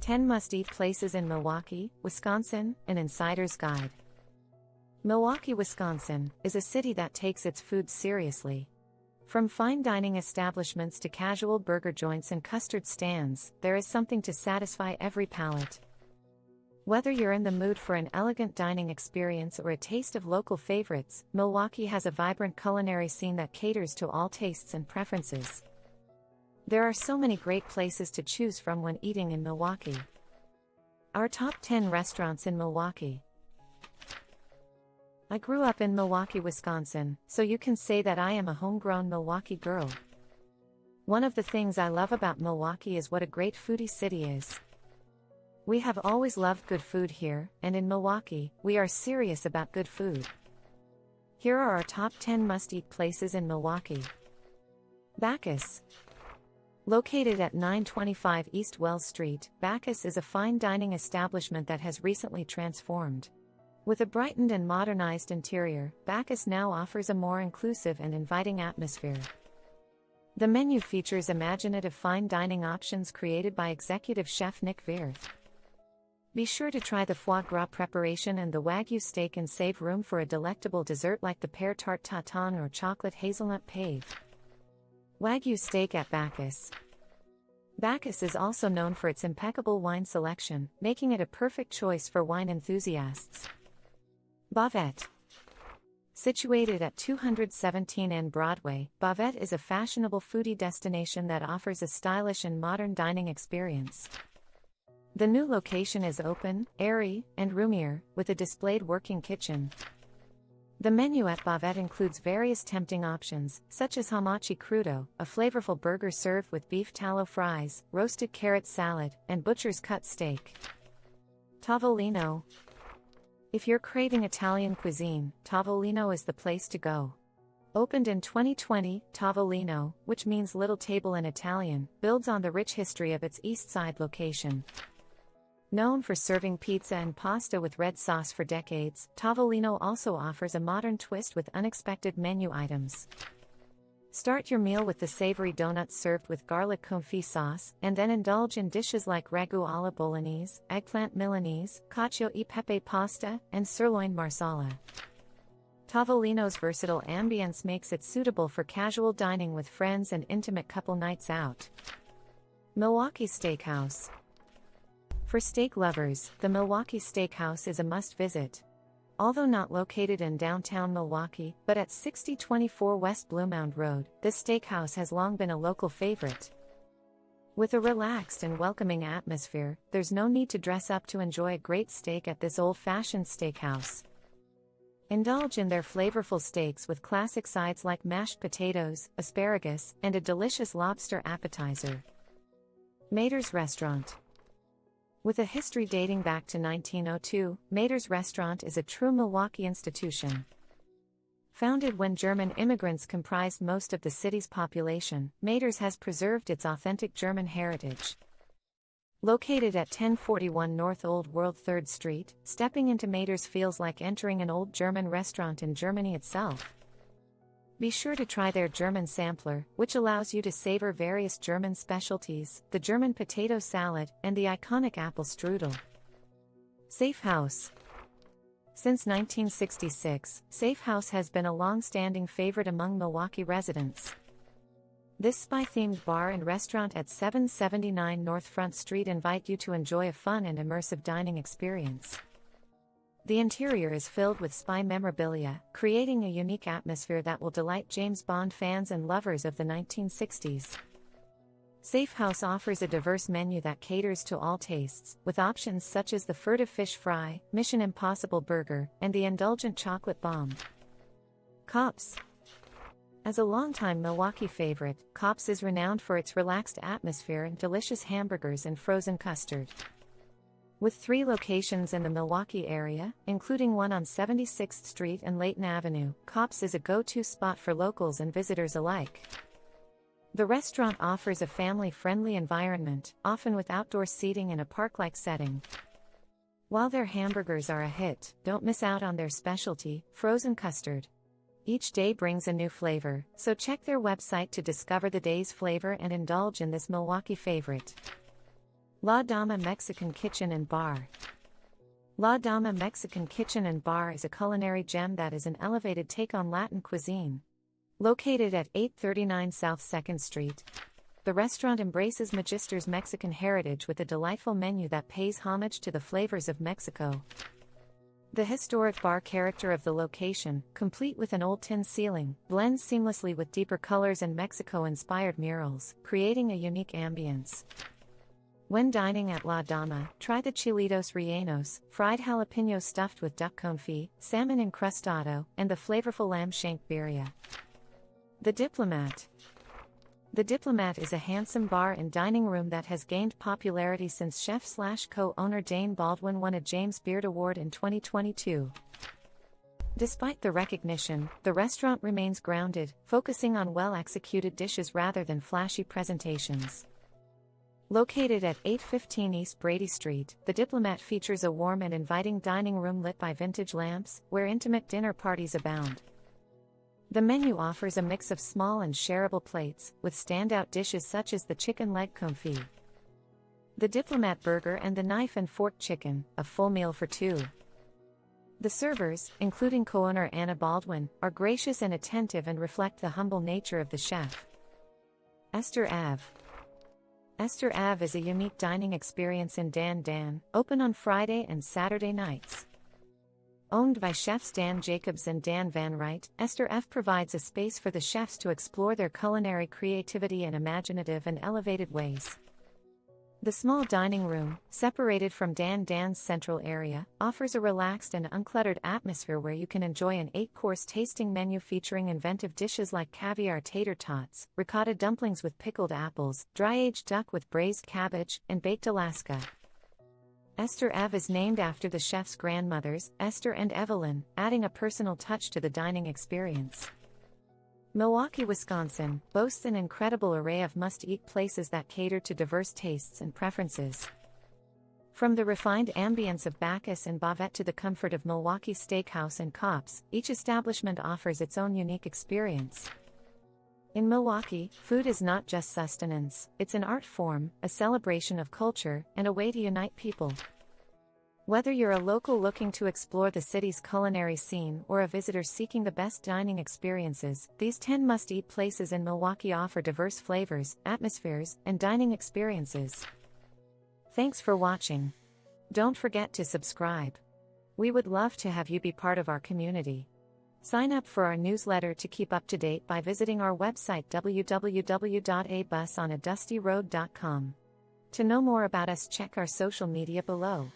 10 Must-Eat Places in Milwaukee, Wisconsin, an Insider's Guide. Milwaukee, Wisconsin, is a city that takes its food seriously. From fine dining establishments to casual burger joints and custard stands, there is something to satisfy every palate. Whether you're in the mood for an elegant dining experience or a taste of local favorites, Milwaukee has a vibrant culinary scene that caters to all tastes and preferences. There are so many great places to choose from when eating in Milwaukee. Our top 10 restaurants in Milwaukee. I grew up in Milwaukee, Wisconsin, so you can say that I am a homegrown Milwaukee girl. One of the things I love about Milwaukee is what a great foodie city is. We have always loved good food here, and in Milwaukee, we are serious about good food. Here are our top 10 must-eat places in Milwaukee. Bacchus. Located at 925 East Wells Street, Bacchus is a fine dining establishment that has recently transformed. With a brightened and modernized interior, Bacchus now offers a more inclusive and inviting atmosphere. The menu features imaginative fine dining options created by executive chef Nick Veer. Be sure to try the foie gras preparation and the Wagyu steak and save room for a delectable dessert like the pear tart tatin or chocolate hazelnut pave. Wagyu steak at Bacchus. Bacchus is also known for its impeccable wine selection, making it a perfect choice for wine enthusiasts. Bavette. Situated at 217 N Broadway, Bavette is a fashionable foodie destination that offers a stylish and modern dining experience. The new location is open, airy, and roomier, with a displayed working kitchen. The menu at Bavette includes various tempting options, such as hamachi crudo, a flavorful burger served with beef tallow fries, roasted carrot salad, and butcher's cut steak. Tavolino. If you're craving Italian cuisine, Tavolino is the place to go. Opened in 2020, Tavolino, which means little table in Italian, builds on the rich history of its East Side location. Known for serving pizza and pasta with red sauce for decades, Tavolino also offers a modern twist with unexpected menu items. Start your meal with the savory donuts served with garlic confit sauce, and then indulge in dishes like ragu alla bolognese, eggplant milanese, cacio e pepe pasta, and sirloin marsala. Tavolino's versatile ambience makes it suitable for casual dining with friends and intimate couple nights out. Milwaukee Steakhouse. For steak lovers, the Milwaukee Steakhouse is a must-visit. Although not located in downtown Milwaukee, but at 6024 West Bluemound Road, this steakhouse has long been a local favorite. With a relaxed and welcoming atmosphere, there's no need to dress up to enjoy a great steak at this old-fashioned steakhouse. Indulge in their flavorful steaks with classic sides like mashed potatoes, asparagus, and a delicious lobster appetizer. Mater's Restaurant. With a history dating back to 1902, Mater's Restaurant is a true Milwaukee institution. Founded when German immigrants comprised most of the city's population, Mater's has preserved its authentic German heritage. Located at 1041 North Old World 3rd Street, stepping into Mater's feels like entering an old German restaurant in Germany itself. Be sure to try their German sampler, which allows you to savor various German specialties, the German potato salad, and the iconic apple strudel. Safe House. Since 1966, Safe House has been a long-standing favorite among Milwaukee residents. This spy-themed bar and restaurant at 779 North Front Street invite you to enjoy a fun and immersive dining experience. The interior is filled with spy memorabilia, creating a unique atmosphere that will delight James Bond fans and lovers of the 1960s. Safe House offers a diverse menu that caters to all tastes, with options such as the furtive fish fry, Mission Impossible burger, and the indulgent chocolate bomb. Kopp's. As a longtime Milwaukee favorite, Kopp's is renowned for its relaxed atmosphere and delicious hamburgers and frozen custard. With 3 locations in the Milwaukee area, including one on 76th Street and Layton Avenue, Kopp's is a go-to spot for locals and visitors alike. The restaurant offers a family-friendly environment, often with outdoor seating in a park-like setting. While their hamburgers are a hit, don't miss out on their specialty, frozen custard. Each day brings a new flavor, so check their website to discover the day's flavor and indulge in this Milwaukee favorite. La Dama Mexican Kitchen and Bar. La Dama Mexican Kitchen and Bar is a culinary gem that is an elevated take on Latin cuisine. Located at 839 South 2nd Street, the restaurant embraces Magister's Mexican heritage with a delightful menu that pays homage to the flavors of Mexico. The historic bar character of the location, complete with an old tin ceiling, blends seamlessly with deeper colors and Mexico-inspired murals, creating a unique ambience. When dining at La Dama, try the chilitos rellenos, fried jalapeños stuffed with duck confit, salmon incrustado, and the flavorful lamb shank birria. The Diplomat. The Diplomat is a handsome bar and dining room that has gained popularity since chef/co-owner Dane Baldwin won a James Beard Award in 2022. Despite the recognition, the restaurant remains grounded, focusing on well-executed dishes rather than flashy presentations. Located at 815 East Brady Street, the Diplomat features a warm and inviting dining room lit by vintage lamps, where intimate dinner parties abound. The menu offers a mix of small and shareable plates, with standout dishes such as the chicken leg confit, the Diplomat burger and the knife and fork chicken, a full meal for two. The servers, including co-owner Anna Baldwin, are gracious and attentive and reflect the humble nature of the chef. Esther Ave. Esther Ave is a unique dining experience in Dan Dan, open on Friday and Saturday nights. Owned by chefs Dan Jacobs and Dan Van Wright, Esther Ave provides a space for the chefs to explore their culinary creativity in imaginative and elevated ways. The small dining room, separated from Dan Dan's central area, offers a relaxed and uncluttered atmosphere where you can enjoy an 8-course tasting menu featuring inventive dishes like caviar tater tots, ricotta dumplings with pickled apples, dry-aged duck with braised cabbage, and baked Alaska. Esther Ave is named after the chef's grandmothers, Esther and Evelyn, adding a personal touch to the dining experience. Milwaukee, Wisconsin, boasts an incredible array of must-eat places that cater to diverse tastes and preferences. From the refined ambience of Bacchus and Bavette to the comfort of Milwaukee Steakhouse and Cops, each establishment offers its own unique experience. In Milwaukee, food is not just sustenance, it's an art form, a celebration of culture, and a way to unite people. Whether you're a local looking to explore the city's culinary scene or a visitor seeking the best dining experiences, these 10 must-eat places in Milwaukee offer diverse flavors, atmospheres, and dining experiences. Thanks for watching. Don't forget to subscribe. We would love to have you be part of our community. Sign up for our newsletter to keep up to date by visiting our website www.abusonadastyroad.com. To know more about us, check our social media below.